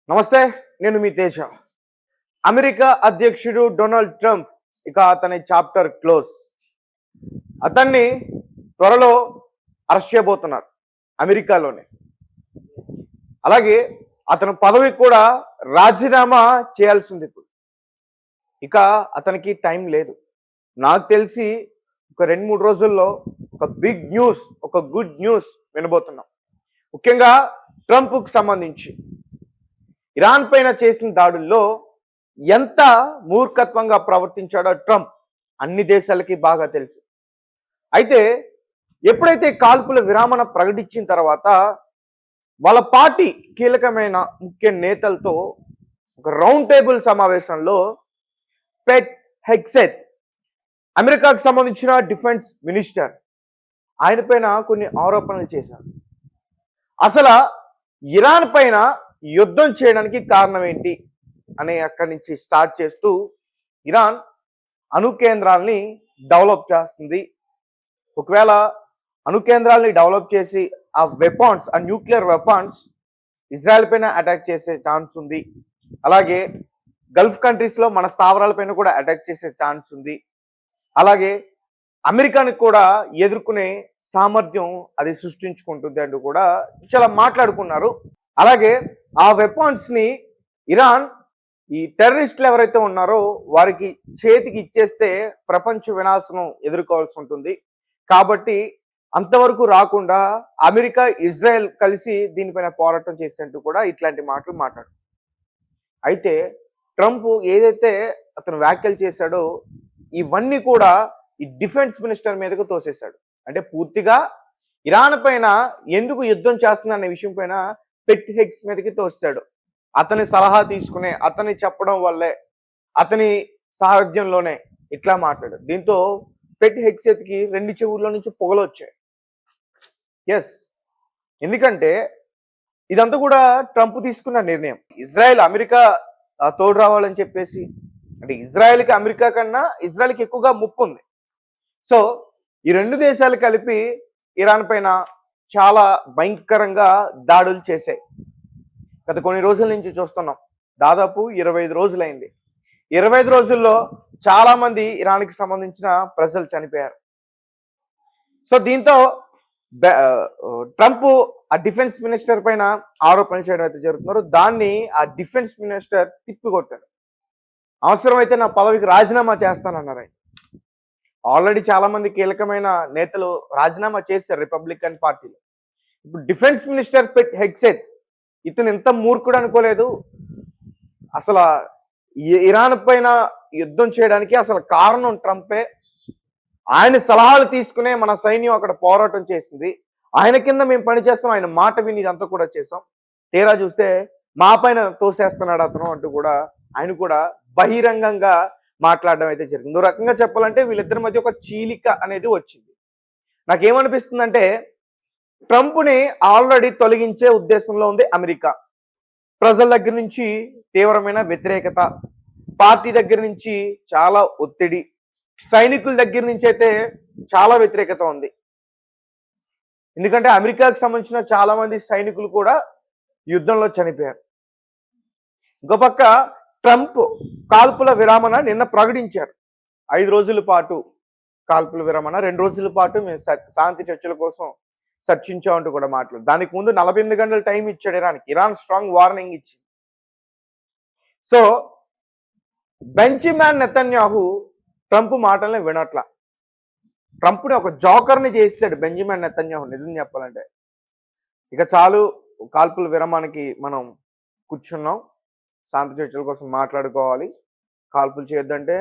నమస్తే. నేను మీ తేజ. అమెరికా అధ్యక్షుడు డొనాల్డ్ ట్రంప్ ఇక అతని చాప్టర్ క్లోజ్. అతన్ని త్వరలో అరెస్ట్ చేయబోతున్నారు అమెరికాలోనే. అలాగే అతని పదవి కూడా రాజీనామా చేయాల్సింది ఇప్పుడు. ఇక అతనికి టైం లేదు. నాకు తెలిసి ఒక 2-3 రోజుల్లో ఒక బిగ్ న్యూస్, ఒక గుడ్ న్యూస్ వినబోతున్నాం. ముఖ్యంగా ట్రంప్కు సంబంధించి ఇరాన్ పైన చేసిన దాడుల్లో ఎంత మూర్ఖత్వంగా ప్రవర్తించాడో ట్రంప్ అన్ని దేశాలకి బాగా తెలుసు. అయితే ఎప్పుడైతే కాల్పుల విరామణ ప్రకటించిన తర్వాత వాళ్ళ పార్టీ కీలకమైన ముఖ్య నేతలతో ఒక రౌండ్ టేబుల్ సమావేశంలో పెట్ హెగ్సెత్, అమెరికాకు సంబంధించిన డిఫెన్స్ మినిస్టర్, ఆయన పైన కొన్ని ఆరోపణలు చేశారు. అసలు ఇరాన్ పైన యుద్ధం చేయడానికి కారణం ఏంటి అనే అక్కడి నుంచి స్టార్ట్ చేస్తూ ఇరాన్ అణు కేంద్రాలని డెవలప్ చేస్తుంది. ఒకవేళ అణు కేంద్రాలని డెవలప్ చేసి ఆ వెపన్స్, ఆ న్యూక్లియర్ వెపన్స్ ఇజ్రాయెల్ పైన అటాక్ చేసే ఛాన్స్ ఉంది. అలాగే గల్ఫ్ కంట్రీస్లో మన స్థావరాలపైన కూడా అటాక్ చేసే ఛాన్స్ ఉంది. అలాగే అమెరికాని కూడా ఎదుర్కొనే సామర్థ్యం అది సృష్టించుకుంటుంది అంటూ కూడా చాలా మాట్లాడుకున్నారు. అలాగే ఆ వెపన్స్ని ఇరాన్ ఈ టెర్రరిస్టులు ఎవరైతే ఉన్నారో వారికి చేతికి ఇచ్చేస్తే ప్రపంచ వినాశనం ఎదుర్కోవాల్సి ఉంటుంది. కాబట్టి అంతవరకు రాకుండా అమెరికా, ఇజ్రాయెల్ కలిసి దీనిపైన పోరాటం చేసినట్టు కూడా ఇట్లాంటి మాటలు మాట్లాడు. అయితే ట్రంప్ ఏదైతే అతను వ్యాఖ్యలు చేశాడో ఇవన్నీ కూడా ఈ డిఫెన్స్ మినిస్టర్ మీదకు తోసేశాడు. అంటే పూర్తిగా ఇరాన్ పైన ఎందుకు యుద్ధం చేస్తుందనే విషయం పైన పెట్ హెగ్స్ మీదకి తోసాడు. అతని సలహా తీసుకునే, అతని చెప్పడం వల్లే, అతని సారథ్యంలోనే ఇట్లా మాట్లాడు. దీంతో పెట్ హెగ్సెత్కి 2 చెవుల్లో నుంచి పొగలు వచ్చాయి. ఎస్, ఎందుకంటే ఇదంతా కూడా ట్రంప్ తీసుకున్న నిర్ణయం. ఇజ్రాయెల్ అమెరికా తోడు రావాలని చెప్పేసి, అంటే ఇజ్రాయెల్కి అమెరికా కన్నా ఇజ్రాయెల్కి ఎక్కువగా ముప్పు ఉంది. సో ఈ 2 దేశాలు కలిపి ఇరాన్ పైన చాలా భయంకరంగా దాడులు చేశాయి. గత కొన్ని రోజుల నుంచి చూస్తున్నాం. దాదాపు 25 రోజులైంది. 25 రోజుల్లో చాలా మంది ఇరాన్కి సంబంధించిన ప్రజలు చనిపోయారు. సో దీంతో ట్రంప్ ఆ డిఫెన్స్ మినిస్టర్ పైన ఆరోపణలు చేయడం అయితే జరుగుతున్నారు. దాన్ని ఆ డిఫెన్స్ మినిస్టర్ తిప్పికొట్టారు. అవసరమైతే నా పదవికి రాజీనామా చేస్తానన్నారు ఆయన. ఆల్రెడీ చాలా మంది కీలకమైన నేతలు రాజీనామా చేశారు రిపబ్లికన్ పార్టీలో. ఇప్పుడు డిఫెన్స్ మినిస్టర్ పెట్ హెగ్సెత్, ఇతను ఎంత మూర్ఖుడు అనుకోలేదు. అసలు ఇరాన్ పైన యుద్ధం చేయడానికి అసలు కారణం ట్రంపే. ఆయన సలహాలు తీసుకునే మన సైన్యం అక్కడ పోరాటం చేసింది. ఆయన కింద మేము పనిచేస్తాం, ఆయన మాట విని ఇదంతా కూడా చేసాం. తీరా చూస్తే మా పైన తోసేస్తున్నాడు అతను అంటూ కూడా ఆయన కూడా బహిరంగంగా మాట్లాడడం అయితే జరిగింది. ఓ రకంగా చెప్పాలంటే వీళ్ళిద్దరి మధ్య ఒక చీలిక అనేది వచ్చింది. నాకేమనిపిస్తుందంటే ట్రంప్ని ఆల్రెడీ తొలగించే ఉద్దేశంలో ఉంది అమెరికా. ప్రజల దగ్గర నుంచి తీవ్రమైన వ్యతిరేకత, పార్టీ దగ్గర నుంచి చాలా ఒత్తిడి, సైనికుల దగ్గర నుంచి అయితే చాలా వ్యతిరేకత ఉంది. ఎందుకంటే అమెరికాకు సంబంధించిన చాలా మంది సైనికులు కూడా యుద్ధంలో చనిపోయారు. ఇంకో పక్క ట్రంప్ కాల్పుల విరామణ నిన్న ప్రకటించారు. 5 రోజుల పాటు కాల్పుల విరామణ, 2 రోజుల పాటు మేము శాంతి చర్చల కోసం చర్చించామంటూ కూడా మాట్లాడు. దానికి ముందు 48 గంటల టైం ఇచ్చాడు ఇరాన్కి. ఇరాన్ స్ట్రాంగ్ వార్నింగ్ ఇచ్చింది. సో బెంజమిన్ నెతన్యాహు ట్రంప్ మాటల్ని వినట్లా. ట్రంప్ని ఒక జోకర్ని చేసాడు బెంజమిన్ నెతన్యాహు. నిజం చెప్పాలంటే ఇక చాలు, కాల్పుల విరామానికి మనం కూర్చున్నాం, శాంతి చర్చల కోసం మాట్లాడుకోవాలి, కాల్పులు చేయొద్దంటే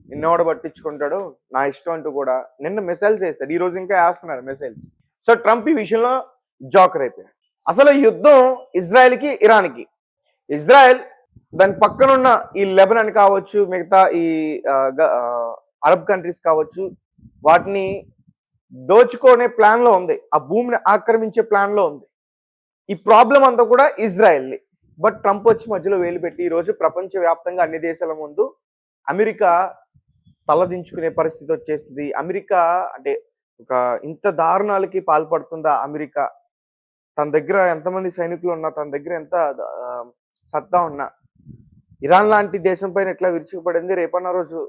నిన్నోడ పట్టించుకుంటాడు, నా ఇష్టం అంటూ కూడా నిన్న మిసైల్స్ వేస్తాడు. ఈరోజు ఇంకా వేస్తున్నాడు మిసైల్స్. సో ట్రంప్ ఈ విషయంలో జోకర్ అయిపోయాడు. అసలు యుద్ధం ఇజ్రాయెల్కి ఇరాన్కి. ఇజ్రాయెల్ దాని పక్కనున్న ఈ లెబనాన్ కావచ్చు, మిగతా ఈ అరబ్ కంట్రీస్ కావచ్చు, వాటిని దోచుకునే ప్లాన్లో ఉంది, ఆ భూమిని ఆక్రమించే ప్లాన్లో ఉంది. ఈ ప్రాబ్లం అంతా కూడా ఇజ్రాయెల్ది. బట్ ట్రంప్ వచ్చి మధ్యలో వేలు పెట్టి ఈరోజు ప్రపంచవ్యాప్తంగా అన్ని దేశాల ముందు అమెరికా తలదించుకునే పరిస్థితి వచ్చేసింది. అమెరికా అంటే ఒక ఇంత దారుణాలకి పాల్పడుతుందా అమెరికా? తన దగ్గర ఎంతమంది సైనికులు ఉన్నా, తన దగ్గర ఎంత సత్తా ఉన్న ఇరాన్ లాంటి దేశం పైన ఎట్లా విరుచుకుపడింది, రేపన్న రోజు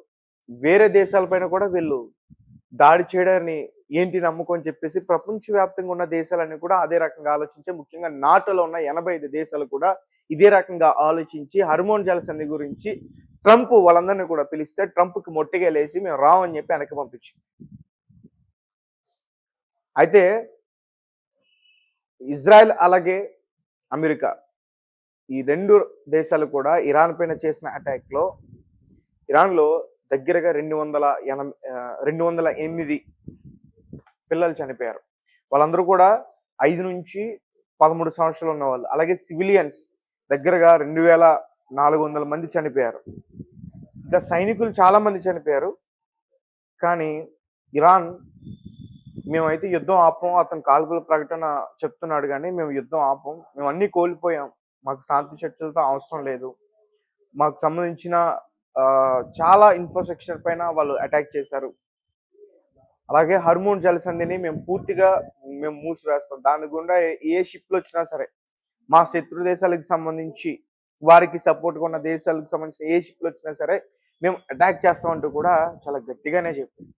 వేరే దేశాలపైన కూడా వీళ్ళు దాడి చేయడాన్ని ఏంటి నమ్మకం అని చెప్పేసి ప్రపంచవ్యాప్తంగా ఉన్న దేశాలన్నీ కూడా అదే రకంగా ఆలోచించి, ముఖ్యంగా నాటోలో ఉన్న 85 దేశాలు కూడా ఇదే రకంగా ఆలోచించి హార్మోన్ జలసంధి గురించి ట్రంప్ వాళ్ళందరినీ కూడా పిలిస్తే ట్రంప్కి మొట్టిగా లేసి మేము రామని చెప్పి వెనక్కి పంపించింది. అయితే ఇజ్రాయెల్ అలాగే అమెరికా ఈ రెండు దేశాలు కూడా ఇరాన్ పైన చేసిన అటాక్లో ఇరాన్లో దగ్గరగా 208 పిల్లలు చనిపోయారు. వాళ్ళందరూ కూడా 5 నుంచి 13 సంవత్సరాలు ఉన్నవాళ్ళు. అలాగే సివిలియన్స్ దగ్గరగా 2400 మంది చనిపోయారు. ఇంకా సైనికులు చాలా మంది చనిపోయారు. కానీ ఇరాన్ మేమైతే యుద్ధం ఆపం, అతను కాల్పుల ప్రకటన చెప్తున్నాడు కానీ మేము యుద్ధం ఆపం, మేము అన్నీ కోల్పోయాం, మాకు శాంతి చర్చలతో అవసరం లేదు, మాకు సంబంధించిన చాలా ఇన్ఫ్రాస్ట్రక్చర్ పైన వాళ్ళు అటాక్ చేశారు, అలాగే హార్మోన్ జలసంధిని మేము పూర్తిగా మూసివేస్తాం, దాని గుండా ఏ షిప్లు వచ్చినా సరే మా శత్రు దేశాలకు సంబంధించి వారికి సపోర్ట్గా ఉన్న దేశాలకు సంబంధించిన ఏ షిప్లు వచ్చినా సరే మేము అటాక్ చేస్తామంటూ కూడా చాలా గట్టిగానే చెప్పారు.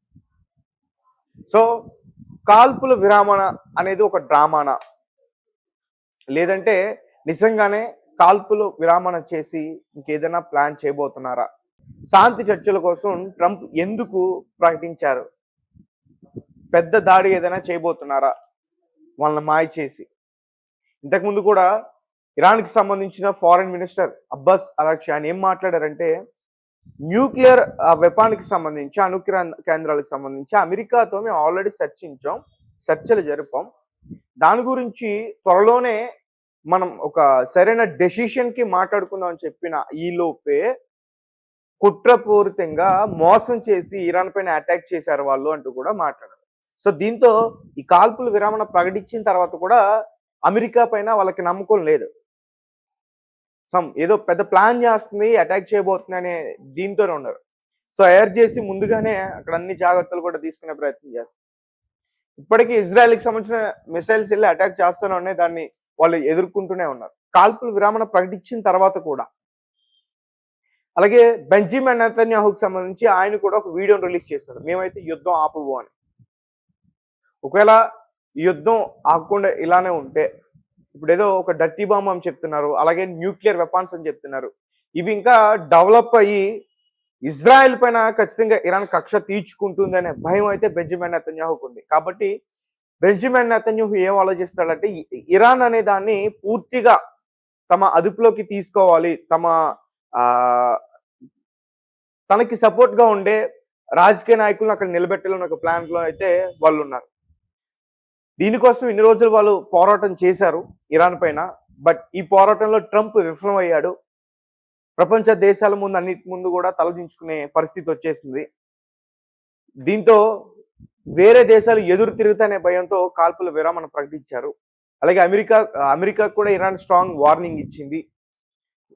సో కాల్పుల విరామణ అనేది ఒక డ్రామానా, లేదంటే నిజంగానే కాల్పులు విరామణ చేసి ఇంకేదైనా ప్లాన్ చేయబోతున్నారా? శాంతి చర్చల కోసం ట్రంప్ ఎందుకు ప్రకటించారు? పెద్ద దాడి ఏదైనా చేయబోతున్నారా వాళ్ళని మాయ చేసి? ఇంతకుముందు కూడా ఇరాన్కి సంబంధించిన ఫారెన్ మినిస్టర్ అబ్బాస్ అరాగ్చి ఆయన ఏం మాట్లాడారంటే, న్యూక్లియర్ వెపాన్కి సంబంధించి అణు కేంద్రాలకు సంబంధించి అమెరికాతో మేము ఆల్రెడీ చర్చలు జరిపాం, దాని గురించి త్వరలోనే మనం ఒక సరైన డెసిషన్కి మాట్లాడుకుందాం అని చెప్పిన ఈలోపే కుట్రపూరితంగా మోసం చేసి ఇరాన్ పైన అటాక్ చేశారు వాళ్ళు అంటూ కూడా మాట్లాడారు. సో దీంతో ఈ కాల్పుల విరామణ ప్రకటించిన తర్వాత కూడా అమెరికా పైన వాళ్ళకి నమ్మకం లేదు. ఏదో పెద్ద ప్లాన్ చేస్తుంది, అటాక్ చేయబోతుంది అనే దీంతోనే ఉన్నారు. సో ఎయిర్ చేసి ముందుగానే అక్కడ అన్ని జాగ్రత్తలు కూడా తీసుకునే ప్రయత్నం చేస్తారు. ఇప్పటికీ ఇజ్రాయెల్కి సంబంధించిన మిసైల్స్ వెళ్ళి అటాక్ చేస్తూనే ఉన్నాయి, దాన్ని వాళ్ళు ఎదుర్కొంటూనే ఉన్నారు కాల్పుల విరామణ ప్రకటించిన తర్వాత కూడా. అలాగే బెంజమిన్ నెతన్యాహుకి సంబంధించి ఆయన కూడా ఒక వీడియోని రిలీజ్ చేశాడు, మేమైతే యుద్ధం ఆపవు అని. ఒకవేళ యుద్ధం ఆగకుండా ఇలానే ఉంటే ఇప్పుడు ఏదో ఒక డర్టీ బాంబ్ అని చెప్తున్నారు, అలాగే న్యూక్లియర్ వెపన్స్ అని చెప్తున్నారు, ఇవి ఇంకా డెవలప్ అయ్యి ఇజ్రాయెల్ పైన ఖచ్చితంగా ఇరాన్ కక్ష తీర్చుకుంటుందనే భయం అయితే బెంజమిన్ నెతన్యాహుకు ఉంది. కాబట్టి బెంజమిన్ నెతన్యాహు ఏం ఆలోచిస్తాడంటే, ఇరాన్ అనే దాన్ని పూర్తిగా తమ అదుపులోకి తీసుకోవాలి, తనకి సపోర్ట్ గా ఉండే రాజకీయ నాయకులను అక్కడ నిలబెట్టాలని ఒక ప్లాన్ లో అయితే వాళ్ళు ఉన్నారు. దీనికోసం ఇన్ని రోజులు వాళ్ళు పోరాటం చేశారు ఇరాన్ పైన. బట్ ఈ పోరాటంలో ట్రంప్ విఫలం అయ్యాడు. ప్రపంచ దేశాల ముందు అన్నిటి ముందు కూడా తలదించుకునే పరిస్థితి వచ్చేసింది. దీంతో వేరే దేశాలు ఎదురు తిరుగుతానే భయంతో కాల్పుల విరామణ ప్రకటించారు. అలాగే అమెరికా కూడా ఇరాన్ స్ట్రాంగ్ వార్నింగ్ ఇచ్చింది,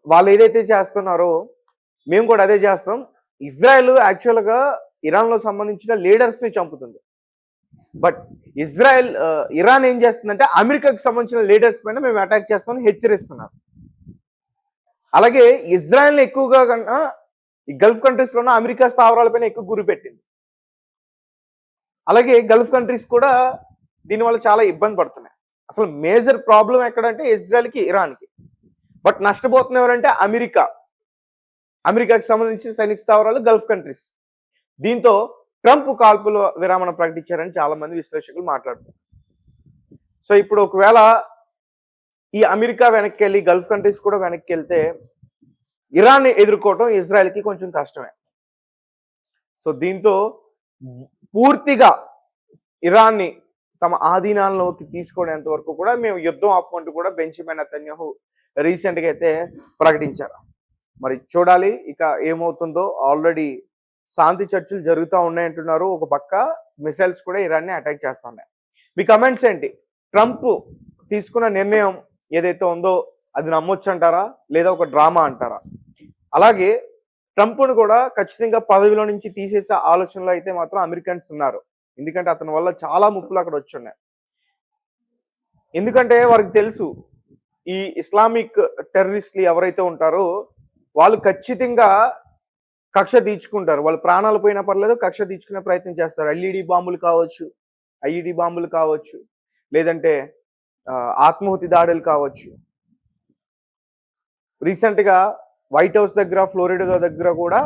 వాళ్ళు ఏదైతే చేస్తున్నారో మేము కూడా అదే చేస్తాం. ఇజ్రాయెల్ యాక్చువల్గా ఇరాన్లో సంబంధించిన లీడర్స్ని చంపుతుంది, బట్ ఇరాన్ ఏం చేస్తుందంటే అమెరికాకి సంబంధించిన లీడర్స్ పైన మేము అటాక్ చేస్తామని హెచ్చరిస్తున్నారు. అలాగే ఇజ్రాయెల్ని ఎక్కువగా కన్నా ఈ గల్ఫ్ కంట్రీస్లోనే అమెరికా స్థావరాలపైన ఎక్కువ గురి పెట్టింది. అలాగే గల్ఫ్ కంట్రీస్ కూడా దీనివల్ల చాలా ఇబ్బంది పడుతున్నాయి. అసలు మేజర్ ప్రాబ్లం ఎక్కడంటే ఇజ్రాయెల్కి ఇరాన్కి, బట్ నష్టపోతున్న ఎవరంటే అమెరికాకి సంబంధించిన సైనిక స్థావరాలు గల్ఫ్ కంట్రీస్. దీంతో ట్రంప్ కాల్పుల విరామణ ప్రకటించారని చాలా మంది విశ్లేషకులు మాట్లాడుతున్నారు. సో ఇప్పుడు ఒకవేళ ఈ అమెరికా వెనక్కి వెళ్ళి గల్ఫ్ కంట్రీస్ కూడా వెనక్కి వెళ్తే ఇరాన్ని ఎదుర్కోవటం ఇజ్రాయెల్కి కొంచెం కష్టమే. సో దీంతో పూర్తిగా ఇరాన్ని తమ ఆధీనాల్లోకి తీసుకునేంత వరకు కూడా మేము యుద్ధం ఆపమంటూ కూడా బెంజమిన్ నెతన్యాహు రీసెంట్గా అయితే ప్రకటించారు. మరి చూడాలి ఇక ఏమవుతుందో. ఆల్రెడీ శాంతి చర్చలు జరుగుతూ ఉన్నాయంటున్నారు, ఒక పక్క మిసైల్స్ కూడా ఇరాన్ని అటాక్ చేస్తూ ఉన్నాయి. మీ కమెంట్స్ ఏంటి? ట్రంప్ తీసుకున్న నిర్ణయం ఏదైతే ఉందో అది నమ్మొచ్చు అంటారా, లేదా ఒక డ్రామా అంటారా? అలాగే ట్రంప్ను కూడా ఖచ్చితంగా పదవిలో నుంచి తీసేసే ఆలోచనలో అయితే మాత్రం అమెరికన్స్ ఉన్నారు, ఎందుకంటే అతని వల్ల చాలా ముప్పులు అక్కడ వచ్చి ఉన్నాయి. ఎందుకంటే వారికి తెలుసు ఈ ఇస్లామిక్ టెర్రరిస్టులు ఎవరైతే ఉంటారో వాళ్ళు ఖచ్చితంగా కక్ష తీర్చుకుంటారు. వాళ్ళ ప్రాణాలు పోయినా పర్లేదు, కక్ష తీర్చుకునే ప్రయత్నం చేస్తారు. ఎల్ఈడి బాంబులు కావచ్చు, ఐఈడి బాంబులు కావచ్చు, లేదంటే ఆత్మాహుతి దాడులు కావచ్చు. రీసెంట్ గా వైట్ హౌస్ దగ్గర, ఫ్లోరిడా దగ్గర కూడా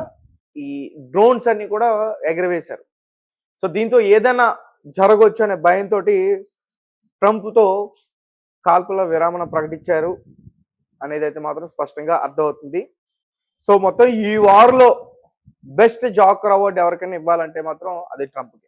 ఈ డ్రోన్స్ అన్ని కూడా ఎగరవేశారు. సో దీంతో ఏదైనా జరగవచ్చు అనే భయంతో ట్రంప్తో కాల్పుల విరామణ ప్రకటించారు అనేది అయితే మాత్రం స్పష్టంగా అర్థమవుతుంది. సో మొత్తం ఈ వార్లో బెస్ట్ జాకర్ అవార్డు ఎవరికైనా ఇవ్వాలంటే మాత్రం అది ట్రంప్కి.